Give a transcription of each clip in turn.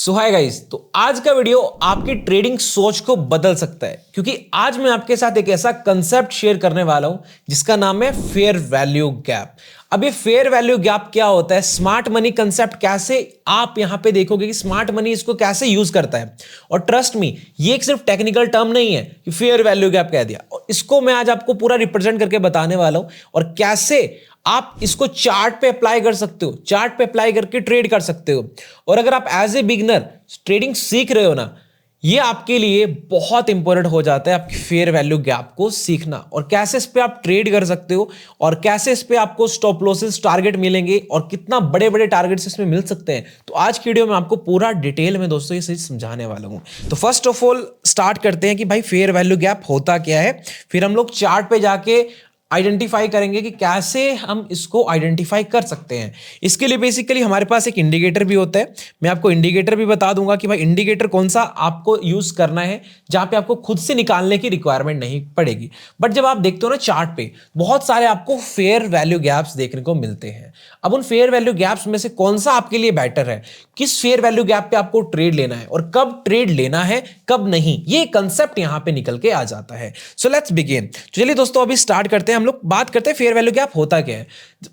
सो hi guys, तो आज का वीडियो आपकी ट्रेडिंग सोच को बदल सकता है क्योंकि आज मैं आपके साथ एक ऐसा कंसेप्ट शेयर करने वाला हूं जिसका नाम है फेयर वैल्यू गैप। अब ये फेयर वैल्यू गैप क्या होता है, स्मार्ट मनी कंसेप्ट कैसे आप यहां पे देखोगे कि स्मार्ट मनी इसको कैसे यूज करता है। और ट्रस्ट मी, ये एक सिर्फ टेक्निकल टर्म नहीं है कि फेयर वैल्यू गैप कह दिया, और इसको मैं आज आपको पूरा रिप्रेजेंट करके बताने वाला हूं और कैसे आप इसको चार्ट पे अप्लाई कर सकते हो, चार्ट पे अप्लाई करके ट्रेड कर सकते हो। और अगर आप एज ए बिगिनर ट्रेडिंग सीख रहे हो ना, ये आपके लिए बहुत इंपॉर्टेंट हो जाता है आपकी फेयर वैल्यू गैप को सीखना, और कैसे इस पे आप ट्रेड कर सकते हो और कैसे इस पे आपको स्टॉप लॉसेस टारगेट मिलेंगे और कितना बड़े बड़े टारगेट्स इसमें मिल सकते हैं। तो आज की वीडियो में आपको पूरा डिटेल में दोस्तों ये चीज समझाने वाला हूं। तो फर्स्ट ऑफ ऑल स्टार्ट करते हैं कि भाई फेयर वैल्यू गैप होता क्या है, फिर हम लोग चार्ट पे जाके आइडेंटिफाई करेंगे कि कैसे हम इसको आइडेंटिफाई कर सकते हैं। इसके लिए बेसिकली हमारे पास एक इंडिकेटर भी होता है, मैं आपको इंडिकेटर भी बता दूंगा कि भाई इंडिकेटर कौन सा आपको यूज करना है जहां पे आपको खुद से निकालने की रिक्वायरमेंट नहीं पड़ेगी। बट जब आप देखते हो ना चार्ट पे, बहुत सारे आपको फेयर वैल्यू गैप्स देखने को मिलते हैं। अब उन फेयर वैल्यू गैप्स में से कौन सा आपके लिए बेटर है, किस फेयर वैल्यू गैप पे आपको ट्रेड लेना है और कब ट्रेड लेना है कब नहीं, ये कंसेप्ट यहां पे निकल के आ जाता है। So let's begin. चलिए दोस्तों अभी स्टार्ट करते हैं, हम लोग बात करते हैं फेयर वैल्यू गैप होता क्या है।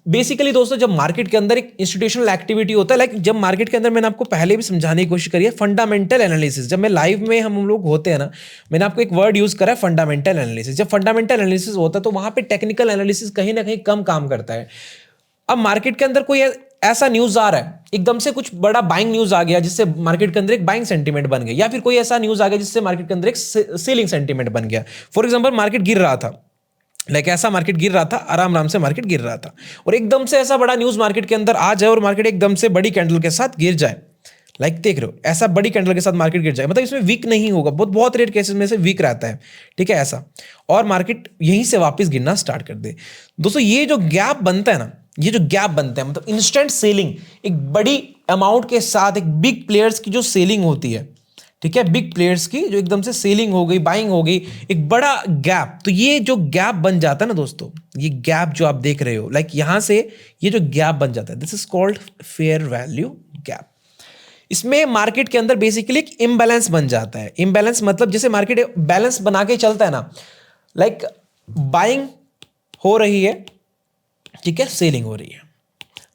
बेसिकली दोस्तों जब मार्केट के अंदर एक इंस्टीट्यूशनल एक्टिविटी होता है, लाइक जब मार्केट के अंदर, मैंने आपको पहले भी समझाने की कोशिश करी है, फंडामेंटल एनालिसिस, जब मैं लाइव में हम लोग होते हैं ना, मैंने आपको एक वर्ड यूज करा है फंडामेंटल एनालिसिस। जब फंडामेंटल एनालिसिस होता है तो वहां पे टेक्निकल एनालिसिस कहीं ना कहीं कम काम करता है। अब मार्केट के अंदर कोई ऐसा न्यूज आ रहा है, एकदम से कुछ बड़ा बाइंग न्यूज आ गया जिससे मार्केट के अंदर एक बाइंग सेंटीमेंट बन गया, या फिर कोई ऐसा न्यूज आ गया जिससे मार्केट के अंदर एक सेलिंग सेंटीमेंट बन गया। फॉर एग्जांपल मार्केट गिर रहा था, लाइक ऐसा मार्केट गिर रहा था, आराम आराम से मार्केट गिर रहा था, और एकदम से ऐसा बड़ा न्यूज मार्केट के अंदर आ जाए और मार्केट एकदम से बड़ी कैंडल के साथ गिर जाए। लाइक देख रहे हो, ऐसा बड़ी कैंडल के साथ मार्केट गिर जाए, मतलब इसमें वीक नहीं होगा, बहुत बहुत रेयर केसेस में से वीक रहता है, ठीक है ऐसा, और मार्केट यहीं से वापस गिरना स्टार्ट कर दे। दोस्तों ये जो गैप बनता है ना, ये जो गैप बनता है, मतलब इंस्टेंट सेलिंग, एक बड़ी अमाउंट के साथ एक बिग प्लेयर्स की जो सेलिंग होती है, ठीक है, बिग प्लेयर्स की जो एकदम से सेलिंग हो गई, बाइंग हो गई, एक बड़ा गैप, तो ये जो गैप बन जाता है ना दोस्तों, ये गैप जो आप देख रहे हो, लाइक यहां से ये जो गैप बन जाता है, this is called fair value gap. इसमें मार्केट के अंदर बेसिकली एक इम्बैलेंस बन जाता है। इम्बैलेंस मतलब जैसे मार्केट बैलेंस बना के चलता है ना, लाइक बाइंग हो रही है, ठीक है, सेलिंग हो रही है,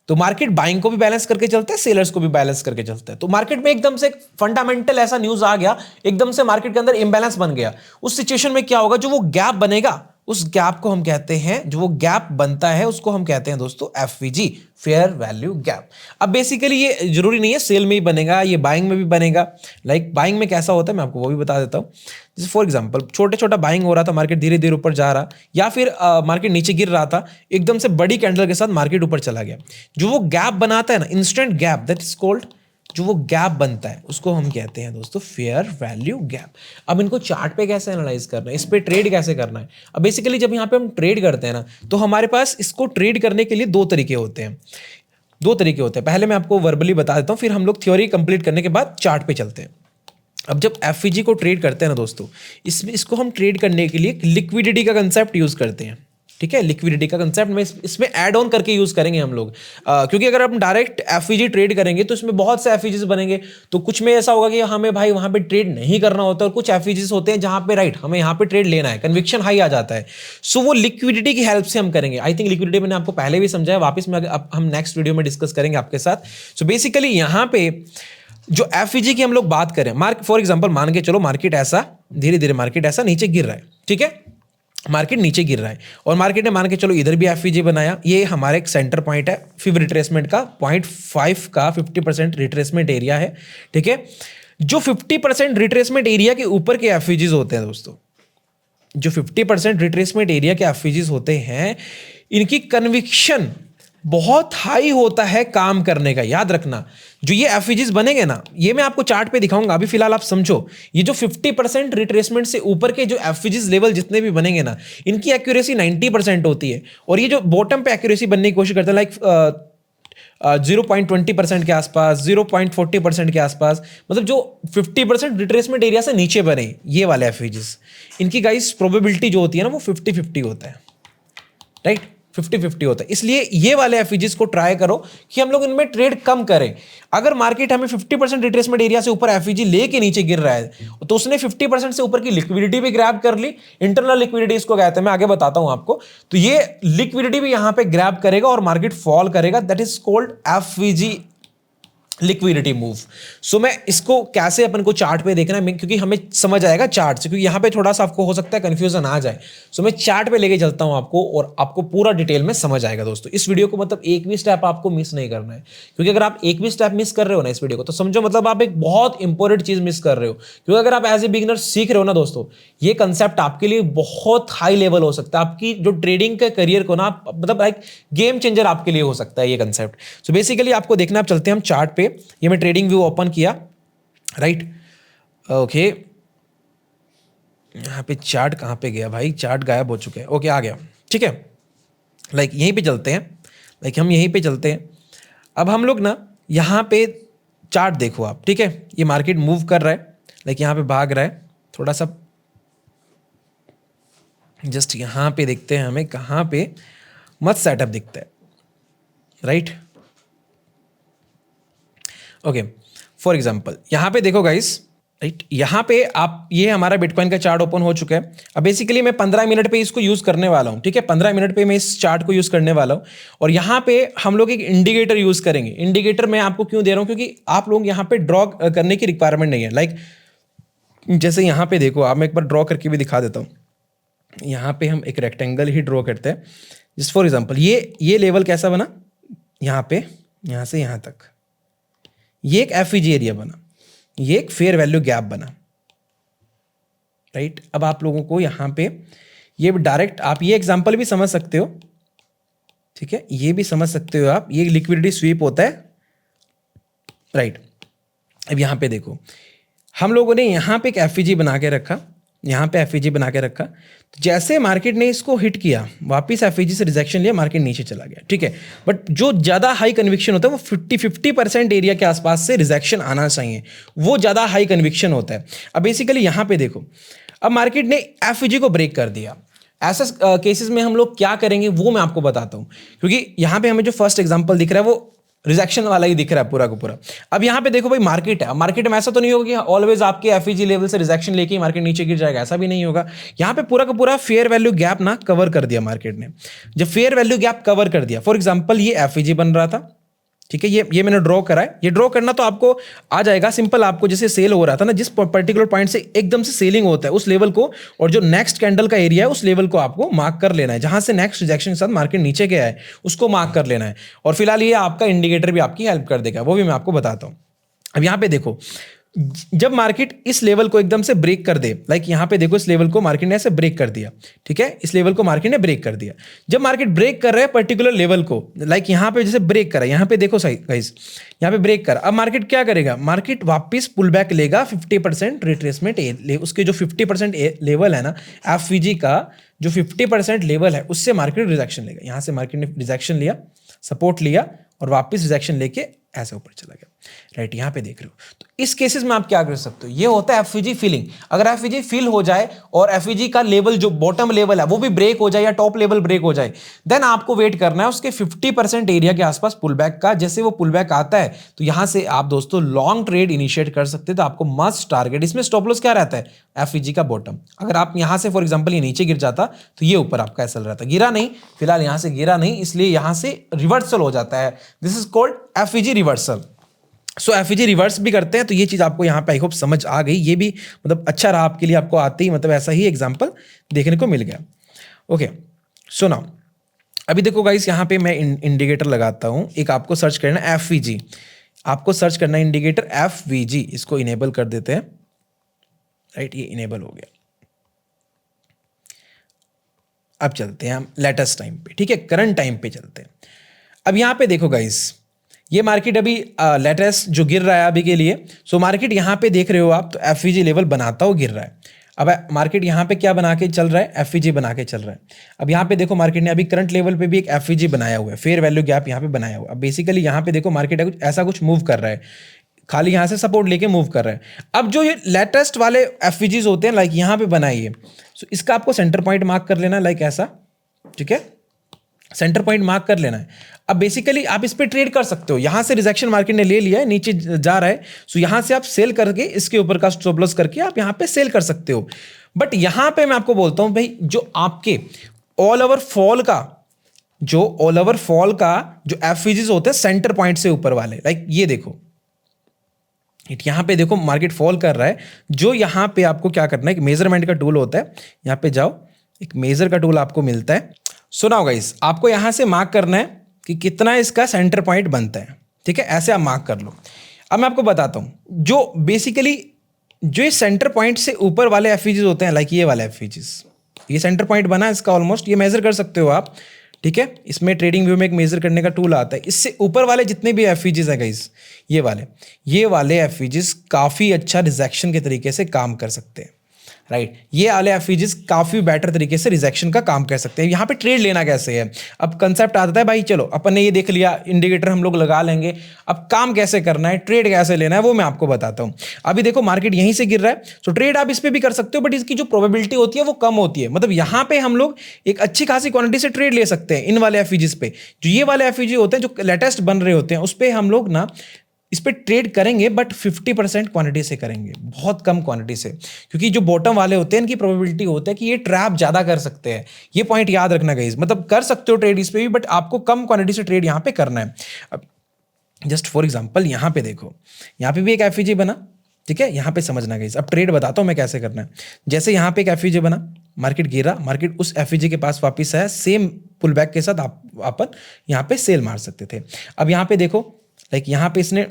तो मार्केट बाइंग को भी बैलेंस करके चलता है, सेलर्स को भी बैलेंस करके चलता है। तो मार्केट में एकदम से फंडामेंटल ऐसा न्यूज आ गया, एकदम से मार्केट के अंदर इंबैलेंस बन गया, उस सिचुएशन में क्या होगा, जो वो गैप बनेगा, उस गैप को हम कहते हैं, जो वो गैप बनता है उसको हम कहते हैं दोस्तों एफवीजी, फेयर वैल्यू गैप। अब बेसिकली ये जरूरी नहीं है सेल में ही बनेगा, ये बाइंग में भी बनेगा। लाइक बाइंग में कैसा होता है मैं आपको वो भी बता देता हूँ। जैसे फॉर एग्जांपल छोटे छोटा बाइंग हो रहा था, मार्केट धीरे धीरे ऊपर जा रहा, या फिर मार्केट नीचे गिर रहा था, एकदम से बड़ी कैंडल के साथ मार्केट ऊपर चला गया, जो वो गैप बनाता है ना, instant gap, that is called, जो वो गैप बनता है उसको हम कहते हैं दोस्तों फेयर वैल्यू गैप। अब इनको चार्ट पे कैसे एनालाइज करना है, इस पे ट्रेड कैसे करना है। अब बेसिकली जब यहाँ पे हम ट्रेड करते हैं ना, तो हमारे पास इसको ट्रेड करने के लिए दो तरीके होते हैं, दो तरीके होते हैं। पहले मैं आपको वर्बली बता देता हूँ, फिर हम लोग थ्योरी कंप्लीट करने के बाद चार्ट पे चलते हैं। अब जब एफवीजी को ट्रेड करते हैं ना दोस्तों, इसको हम ट्रेड करने के लिए लिक्विडिटी का कंसेप्ट यूज करते हैं, ठीक है, लिक्विडिटी का कंसेप्ट में इसमें ऐड ऑन करके यूज करेंगे हम लोग, क्योंकि अगर हम डायरेक्ट एफवीजी ट्रेड करेंगे तो इसमें बहुत से एफवीजीज बनेंगे, तो कुछ में ऐसा होगा कि हमें भाई वहां पे ट्रेड नहीं करना होता, और कुछ एफवीजीज होते हैं जहां पे राइट हमें यहाँ पे ट्रेड लेना है, कन्विक्शन हाई आ जाता है, सो वो लिक्विडिटी की हेल्प से हम करेंगे। आई थिंक लिक्विडिटी मैंने आपको पहले भी समझाया, वापस में हम नेक्स्ट वीडियो में डिस्कस करेंगे आपके साथ। सो बेसिकली यहाँ पे जो एफवीजी की हम लोग बात करें, फॉर एग्जांपल मान के चलो मार्केट ऐसा धीरे धीरे मार्केट ऐसा नीचे गिर रहा है, ठीक है, मार्केट नीचे गिर रहा है, और मार्केट ने मान के चलो इधर भी एफवीजी बनाया, ये हमारा एक सेंटर पॉइंट है, फिर रिट्रेसमेंट का 0.5 का 50% रिट्रेसमेंट एरिया है, ठीक है। जो 50% रिट्रेसमेंट एरिया के ऊपर के एफवीजीज होते हैं दोस्तों, जो 50% रिट्रेसमेंट एरिया के एफवीजीज होते हैं, इनकी कन्विक्शन बहुत हाई होता है काम करने का। याद रखना, जो ये एफवीजीज बनेंगे ना, ये मैं आपको चार्ट पे दिखाऊंगा, अभी फिलहाल आप समझो, ये जो 50% रिट्रेसमेंट से ऊपर के जो एफवीजीज लेवल जितने भी बनेंगे ना, इनकी एक्यूरेसी 90% होती है, और ये जो बॉटम पे एक्यूरेसी बनने की कोशिश करते हैं, लाइक 0.20% के आसपास, 0.40% के आसपास, मतलब जो 50% रिट्रेसमेंट एरिया से नीचे बने ये वाले एफवीजीज, इनकी गाइस प्रोबेबिलिटी जो होती है ना, वो 50-50 होता है, राइट, 50-50 होता है। इसलिए ये वाले एफईजीज को ट्राई करो कि हम लोग इनमें ट्रेड कम करें। अगर मार्केट हमें 50% रिट्रेसमेंट एरिया से ऊपर एफईजी लेके नीचे गिर रहा है तो उसने 50% से ऊपर की लिक्विडिटी भी ग्रैब कर ली। इंटरनल लिक्विडिटी इसको कहते हैं, मैं आगे बताता हूं आपको। तो ये लिक्विडिटी भी यहां पे ग्रैब करेगा और मार्केट फॉल करेगा। That is called FEG liquidity move. So मैं इसको कैसे अपन को चार्ट पे देखना है, क्योंकि हमें समझ आएगा चार्ट से, क्योंकि यहां पे थोड़ा सा आपको हो सकता है कंफ्यूजन आ जाए। सो मैं चार्ट पे लेके चलता हूं आपको और आपको पूरा डिटेल में समझ आएगा दोस्तों। इस वीडियो को मतलब एक भी स्टेप आपको मिस नहीं करना है, क्योंकि अगर आप एक भी स्टेप मिस कर रहे हो ना इस वीडियो को, तो समझो मतलब आप एक बहुत इंपॉर्टेंट चीज मिस कर रहे हो। क्योंकि अगर आप एज ए बिगिनर सीख रहे हो ना दोस्तों, ये कंसेप्ट आपके लिए बहुत हाई लेवल हो सकता है। आपकी जो ट्रेडिंग के करियर को ना मतलब लाइक गेम चेंजर आपके लिए हो सकता है ये कंसेप्ट। सो बेसिकली आपको देखना, आप चलते हैं हम चार्ट पे। ये मैं ट्रेडिंग व्यू ओपन किया, राइट, ओके। यहां पे चार्ट कहां पे गया भाई, चार्ट गायब हो चुके हैं। ओके, आ गया, ठीक है। लाइक यहीं पे चलते हैं, लाइक हम यहीं पे चलते हैं। अब हम लोग ना यहां पे चार्ट देखो आप, ठीक है। ये मार्केट मूव कर रहा है, लाइक यहां पे भाग रहा है थोड़ा सा। जस्ट यहां पे देखते हैं हमें कहां पे मस्त सेटअप दिखता है, राइट। ओके, फॉर एग्जाम्पल यहां पे देखो गाइस, राइट, यहां पे आप, ये हमारा बिटकॉइन का चार्ट ओपन हो चुका है। अब बेसिकली मैं 15 मिनट पे इसको यूज करने वाला हूं, ठीक है। 15 मिनट पे मैं इस चार्ट को यूज करने वाला हूं और यहां पे हम लोग एक इंडिकेटर यूज करेंगे। इंडिकेटर मैं आपको क्यों दे रहा हूं, क्योंकि आप लोग यहां पे ड्रॉ करने की रिक्वायरमेंट नहीं है। लाइक जैसे यहां पे देखो आप, मैं एक बार ड्रॉ करके भी दिखा देता हूं। यहां पे हम एक रेक्टेंगल ही ड्रॉ करते हैं। जस्ट फॉर एग्जाम्पल ये लेवल कैसा बना, यहां पे, यहां से यहां तक ये एक एफईजी एरिया बना, ये एक फेयर वैल्यू गैप बना, राइट। अब आप लोगों को यहां पे ये डायरेक्ट आप ये एग्जांपल भी समझ सकते हो, ठीक है, ये भी समझ सकते हो आप। ये लिक्विडिटी स्वीप होता है, राइट। अब यहां पे देखो, हम लोगों ने यहां पे एक एफईजी बना के रखा, यहां पे एफईजी बना के रखा। तो जैसे मार्केट ने इसको हिट किया, वापस एफईजी से रिजेक्शन लिया, मार्केट नीचे चला गया, ठीक है। बट जो ज्यादा हाई कन्विक्शन होता है वो 50% एरिया के आसपास से रिजेक्शन आना चाहिए, वो ज्यादा हाई कन्विक्शन होता है। अब बेसिकली यहां पे देखो, अब मार्केट ने एफईजी को ब्रेक कर दिया। ऐसे केसेस में हम लोग क्या करेंगे वो मैं आपको बताता हूं, क्योंकि यहां पे हमें जो फर्स्ट एग्जांपल दिख रहा है वो रिजेक्शन वाला ही दिख रहा है पूरा का पूरा। अब यहां पे देखो भाई, मार्केट है, मार्केट में ऐसा तो नहीं होगा कि ऑलवेज आपके एफईजी लेवल से रिजेक्शन लेके ही मार्केट नीचे गिर जाएगा, ऐसा भी नहीं होगा। यहां पे पूरा का पूरा फेयर वैल्यू गैप ना कवर कर दिया मार्केट ने। जब फेयर वैल्यू गैप कवर कर दिया, फॉर एग्जांपल ये एफईजी बन रहा था, ठीक है, ये मैंने ड्रॉ करा है। ये ड्रॉ करना तो आपको आ जाएगा सिंपल। आपको जैसे सेल हो रहा था ना, जिस पर्टिकुलर पॉइंट से एकदम से सेलिंग होता है उस लेवल को, और जो नेक्स्ट कैंडल का एरिया है उस लेवल को आपको मार्क कर लेना है। जहां से नेक्स्ट रिजेक्शन के साथ मार्केट नीचे गया है उसको मार्क कर लेना है। और फिलहाल ये आपका इंडिकेटर भी आपकी हेल्प कर देगा, वो भी मैं आपको बताता हूं। अब यहां पे देखो, जब मार्केट इस लेवल को एकदम से ब्रेक कर दे, लाइक यहां पे देखो इस लेवल को मार्केट ने ऐसे ब्रेक कर दिया, ठीक है, इस लेवल को मार्केट ने ब्रेक कर दिया। जब मार्केट ब्रेक कर रहा है पर्टिकुलर लेवल को, लाइक यहां पे जैसे ब्रेक करा, यहां पे देखो सही गाइस, यहां पे ब्रेक करा। अब मार्केट क्या करेगा, मार्केट वापस पुल बैक लेगा 50% रिट्रेसमेंट, उसके जो 50% लेवल है ना एफवीजी का, जो 50% लेवल है उससे मार्केट रिजेक्शन लेगा। यहां से मार्केट ने रिजेक्शन लिया, सपोर्ट लिया और वापस रिजेक्शन लेके ऐसे ऊपर चला गया, राइट। यहां पे देख रहे हो। तो इस केसेस में आप क्या कर सकते हो, ये होता है एफईजी फिलिंग। अगर एफईजी फिल हो जाए और एफईजी का लेवल जो बॉटम लेवल है वो भी ब्रेक हो जाए या टॉप लेवल ब्रेक हो जाए, देन आपको वेट करना है उसके 50% एरिया के आसपास पुल बैक का। जैसे वो पुल बैक आता है तो यहां से आप दोस्तों लॉन्ग ट्रेड इनिशिएट कर सकते हैं। तो आपको मस्ट टारगेट, इसमें स्टॉप लॉस क्या रहता है, एफईजी का बॉटम। अगर आप यहां से फॉर एग्जांपल ये नीचे गिर जाता तो ये ऊपर आपका एसएल रहता, गिरा नहीं, फिलहाल यहां से गिरा नहीं, इसलिए यहां से रिवर्सल हो जाता है। This is called FEG reversal. So FEG reverse भी करते हैं। तो ये चीज आपको यहाँ पे आई होप समझ आ गई। ये भी मतलब अच्छा रहा आपके लिए, आपको आते ही मतलब ऐसा ही एग्जांपल देखने को मिल गया। ओके, सो नाउ अभी देखो गाइस, यहाँ पे मैं इंडिकेटर लगाता हूँ। एक आपको सर्च करना एफवीजी, आपको सर्च करना इंडिकेटर एफवीजी, इसको इनेबल कर देते हैं, राइट। ये इनेबल हो गया। अब चलते हैं हम लेटेस्ट टाइम पे, ठीक है, करंट टाइम पे चलते हैं। अब यहाँ पे देखो गाइस, ये मार्केट अभी लेटेस्ट जो गिर रहा है अभी के लिए, सो मार्केट यहाँ पे देख रहे हो आप, तो एफईजी लेवल बनाता हुआ गिर रहा है। अब मार्केट यहाँ पे क्या बना के चल रहा है, एफईजी बना के चल रहा है। अब यहाँ पे देखो मार्केट ने अभी करंट लेवल पे भी एक एफईजी बनाया हुआ है, फेयर वैल्यू गैप यहाँ पे बनाया हुआ है। अब बेसिकली यहाँ पे देखो मार्केट ऐसा कुछ मूव कर रहा है, खाली यहाँ से सपोर्ट लेके मूव कर रहा है। अब जो ये लेटेस्ट वाले एफईजीज होते हैं, लाइक यहाँ पे बनाइए, सो इसका आपको सेंटर पॉइंट मार्क कर लेना, लाइक ऐसा, ठीक है, सेंटर पॉइंट मार्क कर लेना है। अब बेसिकली आप इस पे ट्रेड कर सकते हो, यहां से रिजेक्शन मार्केट ने ले लिया है, नीचे जा रहा है, सो यहां से आप सेल करके इसके ऊपर का स्टॉप लॉस करके आप यहां पे सेल कर सकते हो। बट यहां पे मैं आपको बोलता हूं भाई, जो आपके ऑल ओवर फॉल का जो एफवीजीज होते हैं सेंटर पॉइंट से ऊपर वाले, लाइक ये देखो, यहां पे देखो मार्केट फॉल कर रहा है, जो यहां पे आपको क्या करना है, एक मेजरमेंट का टूल होता है, यहां पे जाओ, एक मेजर का टूल आपको मिलता है। सुनाओ गाइस, आपको यहां से मार्क करना है कि कितना इसका सेंटर पॉइंट बनता है, ठीक है, ऐसे आप मार्क कर लो। अब मैं आपको बताता हूं, जो बेसिकली जो ये सेंटर पॉइंट से ऊपर वाले एफवीजीज होते हैं, लाइक ये वाले एफवीजीज, ये सेंटर पॉइंट बना है इसका ऑलमोस्ट, ये मेजर कर सकते हो आप, ठीक है, इसमें ट्रेडिंग व्यू में एक मेजर करने का टूल आता है। इससे ऊपर वाले जितने भी एफवीजीज हैं गाइस, ये वाले एफवीजीज काफ़ी अच्छा रिजेक्शन के तरीके से काम कर सकते हैं, राइट। ये वाले एफवीजीज काफ़ी बेटर तरीके से रिजेक्शन का काम कर सकते हैं। यहाँ पे ट्रेड लेना कैसे है, अब कंसेप्ट आता है भाई, चलो अपन ने ये देख लिया, इंडिकेटर हम लोग लगा लेंगे, अब काम कैसे करना है, ट्रेड कैसे लेना है, वो मैं आपको बताता हूँ। अभी देखो मार्केट यहीं से गिर रहा है, तो ट्रेड आप इस पर भी कर सकते हो, बट इसकी जो प्रोबेबिलिटी होती है वो कम होती है। मतलब यहाँ पे हम लोग एक अच्छी खासी क्वांटिटी से ट्रेड ले सकते हैं इन वाले एफवीजीज पे। जो ये वाले एफवीजी होते हैं, जो लेटेस्ट बन रहे होते हैं, उस पर हम लोग ना इस पे ट्रेड करेंगे, बट 50% क्वांटिटी से करेंगे, बहुत कम क्वांटिटी से, क्योंकि जो बॉटम वाले होते हैं इनकी प्रोबेबिलिटी होता है कि ये ट्रैप ज़्यादा कर सकते हैं। ये पॉइंट याद रखना गाइस, मतलब कर सकते हो ट्रेड इस पे भी, बट आपको कम क्वांटिटी से ट्रेड यहाँ पे करना है। अब जस्ट फॉर एग्जाम्पल यहाँ पे देखो, यहाँ पे भी एक एफईजी बना, ठीक है, यहाँ पे समझना गाइस। अब ट्रेड बताता हूँ मैं कैसे करना है। जैसे यहाँ पे एक एफईजी बना, मार्केट गिरा, मार्केट उस एफईजी के पास वापस आया, सेम पुल बैक के साथ अपन यहाँ पे सेल मार सकते थे। अब यहाँ पे देखो, लाइक यहाँ पे इसने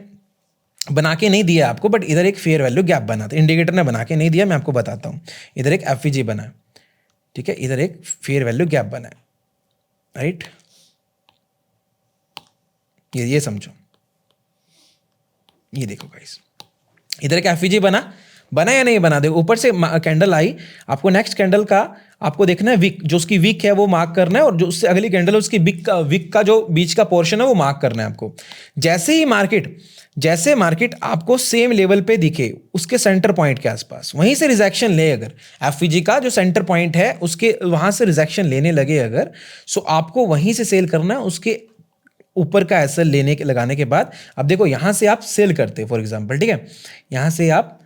बना के नहीं दिया आपको, बट इधर एक फेयर वैल्यू गैप बना था, इंडिकेटर ने बना के नहीं दिया, मैं आपको बताता हूँ। इधर एक एफवीजी बना है, ठीक है, इधर एक फेयर वैल्यू गैप बना है, राइट, ये समझो, ये देखो गाइस, इधर एक एफवीजी बना या नहीं बना, देखो ऊपर से कैंडल आई, आपको नेक्स्ट कैंडल का आपको देखना है विक, जो उसकी विक है वो मार्क करना है, और जो उससे अगली कैंडल है उसकी विक का जो बीच का पोर्शन है वो मार्क करना है आपको। जैसे मार्केट आपको सेम लेवल पे दिखे उसके सेंटर पॉइंट के आसपास, वहीं से रिजेक्शन ले, अगर एफवीजी का जो सेंटर पॉइंट है उसके वहां से रिजेक्शन लेने लगे अगर, सो आपको वहीं से सेल करना है, उसके ऊपर का एसएल लगाने के बाद। अब देखो यहां से आप सेल करते फॉर एग्जांपल, ठीक है, यहां से आप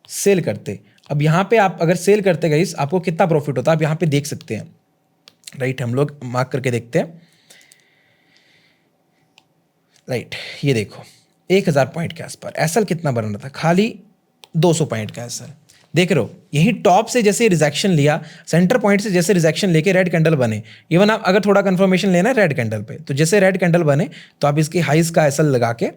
सेल करते, अब यहां पे आप अगर सेल करते गाइस, आपको कितना प्रॉफिट होता है आप यहां पे देख सकते हैं, राइट, हम लोग मार्क करके देखते हैं, राइट, ये देखो 1000 पॉइंट के आसपास एसएल कितना बन रहा था, खाली 200 पॉइंट का एसएल, देख रहे हो, यही टॉप से जैसे रिजेक्शन लिया, सेंटर पॉइंट से जैसे रिजेक्शन लेके रेड कैंडल बने। इवन आप अगर थोड़ा कंफर्मेशन लेना है रेड कैंडल पे, तो जैसे रेड कैंडल बने तो आप इसकी हाइस का एसएल लगा के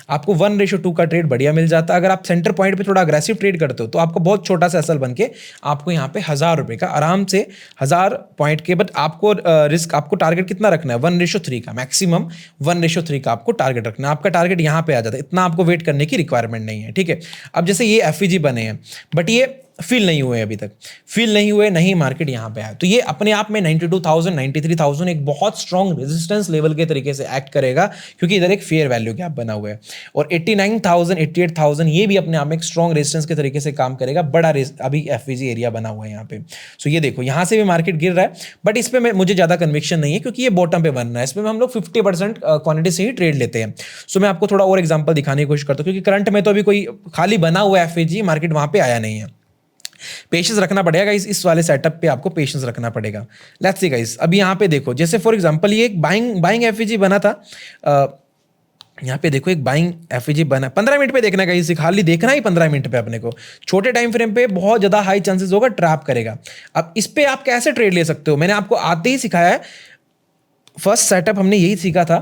आपको 1:2 का ट्रेड बढ़िया मिल जाता। अगर आप सेंटर पॉइंट पे थोड़ा अग्रेसिव ट्रेड करते हो तो आपको बहुत छोटा सा एसएल बन के आपको यहाँ पे 1000 रुपये का आराम से 1000 पॉइंट के, बट आपको रिस्क, आपको टारगेट कितना रखना है, 1:3 का, मैक्सिमम 1:3 का आपको टारगेट रखना है। आपका टारगेट यहाँ पे आ जाता है, इतना आपको वेट करने की रिक्वायरमेंट नहीं है, ठीक है। अब जैसे ये एफईजी बने हैं, बट ये फील नहीं हुए, अभी तक फील नहीं हुए, नहीं मार्केट यहां पे आया, तो ये अपने आप में 92,000 93,000 एक बहुत स्ट्रॉन्ग रेजिस्टेंस लेवल के तरीके से एक्ट करेगा, क्योंकि इधर एक फेयर वैल्यू गैप बना हुआ है। और 89,000 88,000 ये भी अपने आप में एक स्ट्रॉन्ग रेजिस्टेंस के तरीके से काम करेगा, बड़ा अभी एफवीजी एरिया बना हुआ है यहाँ पे। सो ये देखो यहां से भी मार्केट गिर रहा है, बट इस पर मुझे ज्यादा कन्विक्शन नहीं है, क्योंकि ये बॉटम पे बन रहा है, इसमें हम लोग 50% क्वांटिटी से ही ट्रेड लेते हैं। सो मैं आपको थोड़ा और एग्जाम्पल दिखाने की कोशिश करता हूँ, क्योंकि करंट में तो अभी कोई खाली बना हुआ एफवीजी मार्केट वहां पे आया नहीं है। पेशेंस रखना पड़ेगा गाइस, इस वाले सेटअप पे आपको पेशेंस रखना पड़ेगा। लेट्स सी गाइस, अभी यहाँ पे देखो, जैसे फॉर एग्जांपल ये एक बाइंग एफईजी बना था, यहाँ पे देखो एक बाइंग एफईजी बना, 15 मिनट पे देखना गाइस, खाली देखना ही 15 मिनट पे अपने को, छोटे टाइम फ्रेम पे बहुत ज्यादा हाई चांसेस होगा ट्रैप करेगा। अब इस पे आप कैसे ट्रेड ले सकते हो, मैंने आपको आते ही सिखाया है, फर्स्ट सेटअप हमने यही सीखा था।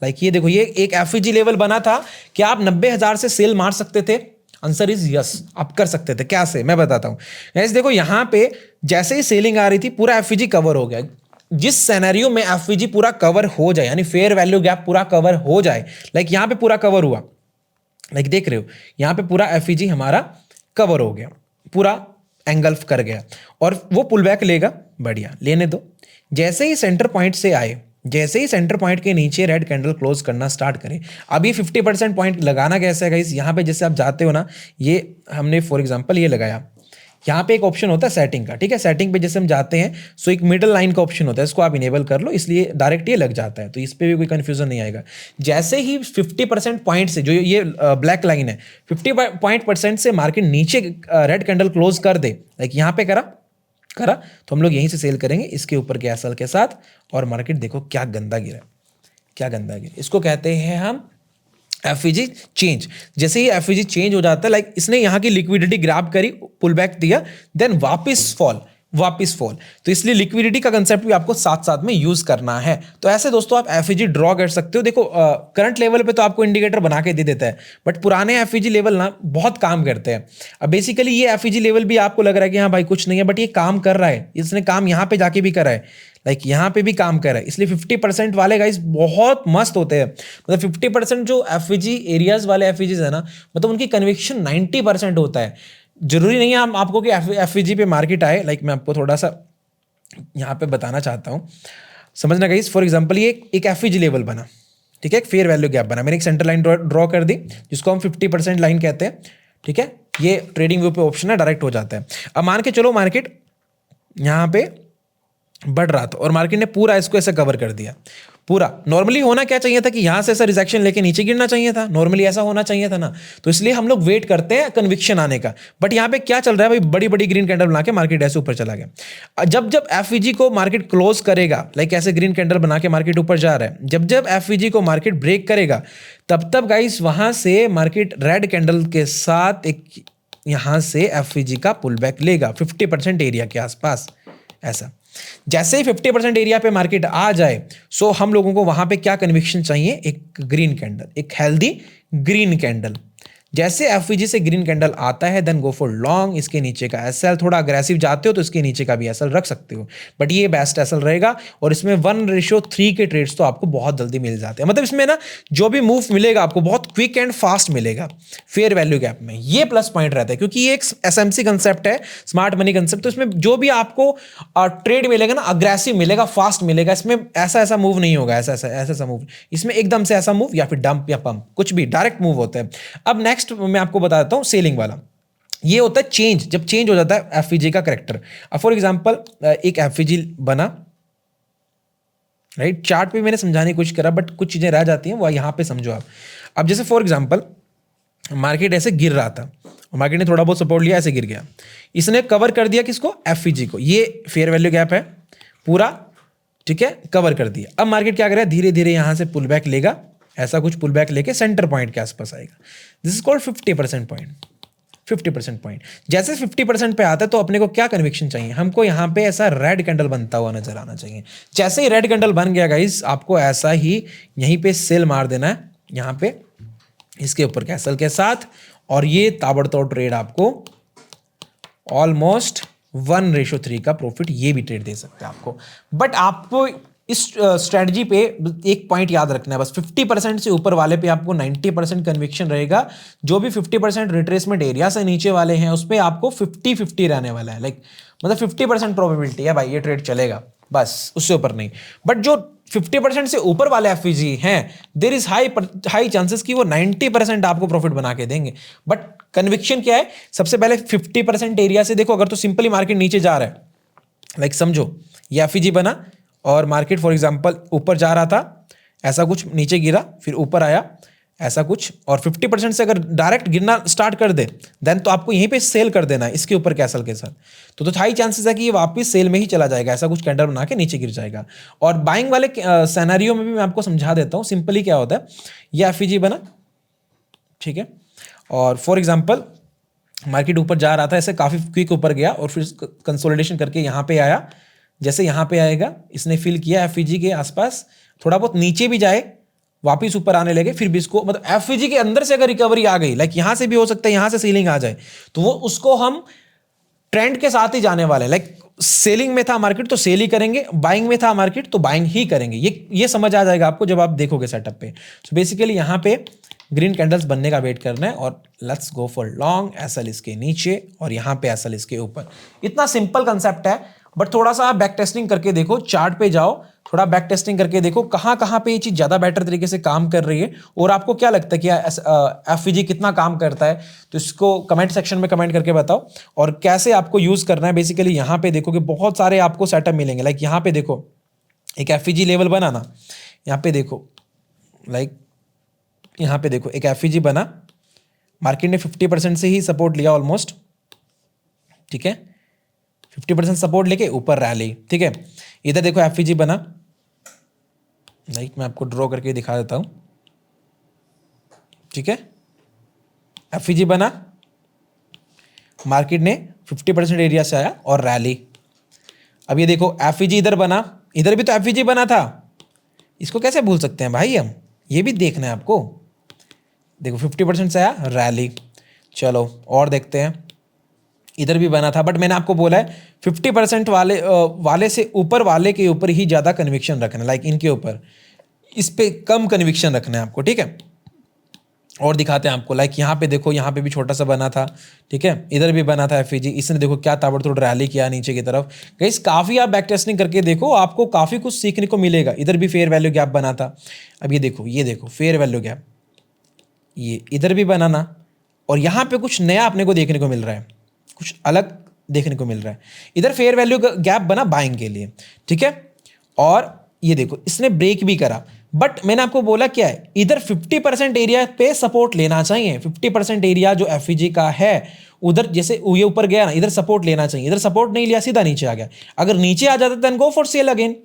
लाइक ये देखो, ये एक एफईजी लेवल बना था, क्या आप 90,000 से सेल मार सकते थे? आंसर इज यस, आप कर सकते थे। कैसे, मैं बताता हूं। ऐसे देखो यहां पे जैसे ही सेलिंग आ रही थी पूरा एफवीजी कवर हो गया। जिस सिनेरियो में एफवीजी पूरा कवर हो जाए, यानी फेयर वैल्यू गैप पूरा कवर हो जाए, लाइक यहां पे पूरा कवर हुआ, लाइक देख रहे हो यहां पे पूरा एफवीजी हमारा कवर हो गया, पूरा एंगल्फ कर गया, और वो पुल बैक लेगा, बढ़िया लेने दो। जैसे ही सेंटर पॉइंट से आए, जैसे ही सेंटर पॉइंट के नीचे रेड कैंडल क्लोज करना स्टार्ट करें, अभी 50% पॉइंट लगाना कैसे है गाइस, यहाँ पे जैसे आप जाते हो ना, ये हमने फॉर एग्जांपल ये लगाया, यहाँ पे एक ऑप्शन होता है सेटिंग का, ठीक है, सेटिंग पे जैसे हम जाते हैं सो एक मिडल लाइन का ऑप्शन होता है, इसको आप इनेबल कर लो, इसलिए डायरेक्ट ये लग जाता है, तो इस पे भी कोई कंफ्यूजन नहीं आएगा। जैसे ही 50% पॉइंट से, जो ये ब्लैक लाइन है, 50% से मार्केट नीचे रेड कैंडल क्लोज कर दे, लाइक यहाँ पे करा तो हम लोग यहीं से सेल करेंगे इसके ऊपर के एसएल के साथ, और मार्केट देखो क्या गंदा गिरा, क्या गंदा गिरा। इसको कहते हैं हम एफईजी चेंज। जैसे ही एफईजी चेंज हो जाता है, लाइक इसने यहाँ की लिक्विडिटी ग्रैब करी, पुल बैक दिया, देन वापस फॉल। तो इसलिए लिक्विडिटी का कंसेप्ट भी आपको साथ साथ में यूज करना है। तो ऐसे दोस्तों आप एफईजी ड्रॉ कर सकते हो। देखो करंट लेवल पे तो आपको इंडिकेटर बना के दे देता है, बट पुराने एफईजी लेवल ना बहुत काम करते हैं। अब बेसिकली ये एफईजी लेवल भी आपको लग रहा है कि हाँ भाई कुछ नहीं है, बट ये काम कर रहा है, इसने काम यहाँ पे जाके भी करा है, लाइक यहाँ पे भी काम कर रहा है। इसलिए 50% वाले गाइस बहुत मस्त होते हैं। मतलब 50% जो एफईजी एरियाज वाले एफईजीज है ना, मतलब उनकी कन्विक्शन 90% होता है। जरूरी नहीं है हम आपको कि एफईजी पे मार्केट आए, लाइक मैं आपको थोड़ा सा यहाँ पे बताना चाहता हूँ, समझना गाइस। फॉर एग्जांपल ये एक एफईजी लेवल बना, ठीक है, एक फेयर वैल्यू गैप बना, मैंने एक सेंटर लाइन ड्रॉ कर दी जिसको हम 50% लाइन कहते हैं, ठीक है। ये ट्रेडिंग व्यू पे ऑप्शन है, डायरेक्ट हो जाता है। अब मान के चलो मार्केट यहाँ पे बढ़ रहा था और मार्केट ने पूरा इसको ऐसे कवर कर दिया पूरा। नॉर्मली होना क्या चाहिए था कि यहां से ऐसा रिजेक्शन लेके नीचे गिरना चाहिए था, नॉर्मली ऐसा होना चाहिए था ना। तो इसलिए हम लोग वेट करते हैं कन्विक्शन आने का, बट यहां पे क्या चल रहा है भाई, बड़ी बड़ी ग्रीन कैंडल बना के मार्केट ऐसे ऊपर चला गया। जब एफईजी को मार्केट क्लोज करेगा, लाइक ऐसे ग्रीन कैंडल बना के मार्केट ऊपर जा रहा है, जब एफईजी को मार्केट ब्रेक करेगा, तब गाइस वहां से मार्केट रेड कैंडल के साथ एक यहां से एफईजी का पुल बैक लेगा 50% एरिया के आसपास। ऐसा जैसे ही 50% एरिया पे मार्केट आ जाए, सो हम लोगों को वहां पे क्या कन्विक्शन चाहिए, एक ग्रीन कैंडल, एक हेल्दी ग्रीन कैंडल। जैसे एफईजी से ग्रीन कैंडल आता है, देन गो फॉर लॉन्ग। इसके नीचे का एसएल, थोड़ा अग्रेसिव जाते हो तो इसके नीचे का भी एसएल रख सकते हो, बट ये बेस्ट एसएल रहेगा। और इसमें 1:3 के ट्रेड्स तो आपको बहुत जल्दी मिल जाते हैं। मतलब इसमें ना जो भी मूव मिलेगा आपको बहुत क्विक एंड फास्ट मिलेगा फेयर वैल्यू गैप में। ये प्लस पॉइंट रहता है क्योंकि ये एक एसएमसी कंसेप्ट है, स्मार्ट मनी कंसेप्ट। तो इसमें जो भी आपको ट्रेड मिलेगा ना, अग्रेसिव मिलेगा, फास्ट मिलेगा। इसमें ऐसा मूव नहीं होगा, ऐसा मूव, इसमें एकदम से ऐसा मूव या फिर डंप या पंप, कुछ भी डायरेक्ट मूव होता है। अब नेक्स्ट मैं आपको बता देता हूं सेलिंग वाला। ये होता है चेंज, जब चेंज हो जाता है एफईजी का करेक्टर। अब फॉर एग्जांपल एक एफईजी बना, राइट, चार्ट पे मैंने समझाने की कोशिश करा, बट कुछ चीजें रह जाती हैं, वो यहां पे समझो आप। अब जैसे फॉर एग्जांपल मार्केट ऐसे गिर रहा था, मार्केट ने थोड़ा बहुत सपोर्ट लिया, ऐसे गिर गया, इसने कवर कर दिया किसको, एफईजी को। ये फेयर वैल्यू गैप है पूरा, ठीक है, कवर कर दिया। अब मार्केट क्या करेगा, धीरे धीरे यहां से पुल बैक लेगा, ऐसा कुछ पुल बैक लेके सेंटर पॉइंट के आसपास आएगा। This is called 50% point. 50% point जैसे 50% पे आता है तो अपने को क्या कन्विक्शन चाहिए, हमको यहाँ पे ऐसा रेड कैंडल बनता हुआ नजर आना चाहिए। जैसे ही रेड कैंडल बन गया गाइस, आपको ऐसा ही यहीं पे सेल मार देना है, यहाँ पे इसके ऊपर कैसल के साथ, और ये ताबड़तोड़ ट्रेड आपको ऑलमोस्ट 1:3 का प्रॉफिट ये भी ट्रेड दे सकते हैं आपको। बट आपको इस स्ट्रेटजी पे एक पॉइंट याद रखना है बस, 50% से ऊपर वाले पे आपको 90% कन्विक्शन रहेगा। जो भी 50% रिट्रेसमेंट एरिया से नीचे वाले हैं उस पे आपको 50-50 रहने वाला है। लाइक मतलब 50% प्रोबेबिलिटी है भाई ये ट्रेड चलेगा, बस उससे ऊपर नहीं। बट जो 50% से ऊपर वाले एफईजी हैं, देयर इज हाई चांसेस कि वो 90% आपको प्रॉफिट बना के देंगे। बट कन्विक्शन क्या है, सबसे पहले 50% एरिया से देखो। अगर तो सिंपली मार्केट नीचे जा रहा है, लाइक समझो ये एफईजी बना और मार्केट फॉर एग्जांपल ऊपर जा रहा था, ऐसा कुछ नीचे गिरा, फिर ऊपर आया, ऐसा कुछ, और 50% से अगर डायरेक्ट गिरना स्टार्ट कर दे, देन तो आपको यहीं पे सेल कर देना है इसके ऊपर कैसल के साथ। तो हाई चांसेस है कि ये वापस सेल में ही चला जाएगा, ऐसा कुछ कैंडल बना के नीचे गिर जाएगा। और बाइंग वाले सिनेरियो में भी मैं आपको समझा देता हूँ। सिंपली क्या होता है, ये एफईजी बना, ठीक है, और फॉर एग्जाम्पल मार्केट ऊपर जा रहा था, ऐसे काफी क्विक ऊपर गया और फिर कंसोलिडेशन करके यहाँ पे आया। जैसे यहाँ पे आएगा, इसने फिल किया एफईजी के आसपास, थोड़ा बहुत नीचे भी जाए, वापस ऊपर आने लगे, फिर भी इसको मतलब एफईजी के अंदर से अगर रिकवरी आ गई, लाइक यहां से भी हो सकता है, यहां से सेलिंग आ जाए, तो वो उसको हम ट्रेंड के साथ ही जाने वाले हैं। लाइक सेलिंग में था मार्केट तो सेल ही करेंगे, बाइंग में था मार्केट तो बाइंग ही करेंगे। ये समझ आ जाएगा आपको जब आप देखोगे सेटअप पे। सो बेसिकली यहाँ पे ग्रीन कैंडल्स बनने का वेट करना है और let's go for long, SL इसके नीचे और यहाँ पे एसएल इसके ऊपर। इतना सिंपल कंसेप्ट है बट थोड़ा सा आप बैक टेस्टिंग करके देखो, चार्ट पे जाओ, थोड़ा बैक टेस्टिंग करके देखो कहां कहां पे ये चीज ज्यादा बेटर तरीके से काम कर रही है, और आपको क्या लगता है कि एफवीजी कितना काम करता है, तो इसको कमेंट सेक्शन में कमेंट करके बताओ। और कैसे आपको यूज करना है, बेसिकली यहां पे देखो कि बहुत सारे आपको सेटअप मिलेंगे। लाइक यहां पे देखो एक एफवीजी लेवल बना ना, यहाँ पे देखो, लाइक यहाँ पे देखो एक एफवीजी बना, मार्केट ने 50% से ही सपोर्ट लिया ऑलमोस्ट, ठीक है, 50% सपोर्ट लेके ऊपर रैली, ठीक है। इधर देखो एफवीजी बना, लाइक मैं आपको ड्रॉ करके दिखा देता हूं, ठीक है, एफवीजी बना, मार्केट ने 50% एरिया से आया और रैली। अब ये देखो एफवीजी इधर बना, इधर भी तो एफवीजी बना था, इसको कैसे भूल सकते हैं भाई हम, ये भी देखना है आपको। देखो 50% से आया रैली। चलो और देखते हैं, इधर भी बना था, बट मैंने आपको बोला है 50% वाले से ऊपर वाले के ऊपर ही ज़्यादा कन्विक्शन रखना, लाइक इनके ऊपर, इस पे कम कन्विक्शन रखना है आपको, ठीक है। और दिखाते हैं आपको, लाइक यहाँ पे देखो, यहाँ पे भी छोटा सा बना था, ठीक है, इधर भी बना था एफवीजी, इसने देखो क्या ताबड़तोड़ रैली किया नीचे की तरफ। गाइस काफ़ी आप बैक टेस्टिंग करके देखो, आपको काफ़ी कुछ सीखने को मिलेगा। इधर भी फेयर वैल्यू गैप बना था, अब ये देखो फेयर वैल्यू गैप, ये इधर भी बनाना, और यहाँ पे कुछ नया अपने को देखने को मिल रहा है, कुछ अलग देखने को मिल रहा है। इधर फेयर वैल्यू गैप बना बाइंग के लिए, ठीक है, और ये देखो इसने ब्रेक भी करा, बट मैंने आपको बोला क्या है, इधर 50% एरिया पे सपोर्ट लेना चाहिए। 50% एरिया जो एफवीजी का है, उधर जैसे ये ऊपर गया ना, इधर सपोर्ट लेना चाहिए, इधर सपोर्ट नहीं लिया, सीधा नीचे आ गया। अगर नीचे आ जाता then go for sell again,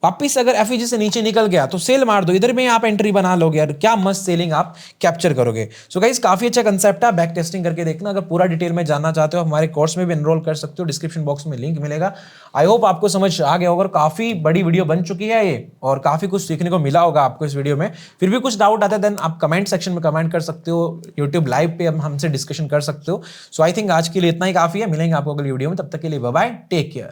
वापिस अगर एफईजी से नीचे निकल गया तो सेल मार दो, इधर में आप एंट्री बना लोगे यार, क्या मस्त सेलिंग आप कैप्चर करोगे। सो गाइस काफी अच्छा कंसेप्ट है, बैक टेस्टिंग करके देखना। अगर पूरा डिटेल में जानना चाहते हो हमारे कोर्स में भी एनरोल कर सकते हो, डिस्क्रिप्शन बॉक्स में लिंक मिलेगा। आई होप आपको समझ आ गया होगा, काफी बड़ी वीडियो बन चुकी है ये, और काफी कुछ सीखने को मिला होगा आपको इस वीडियो में। फिर भी कुछ डाउट आता है देन आप कमेंट सेक्शन में कमेंट कर सकते हो, यूट्यूब लाइव पे हमसे डिस्कशन कर सकते हो। सो आई थिंक आज के लिए इतना ही काफी है, मिलेंगे आपको अगली वीडियो में, तब तक के लिए बाय बाय, टेक केयर।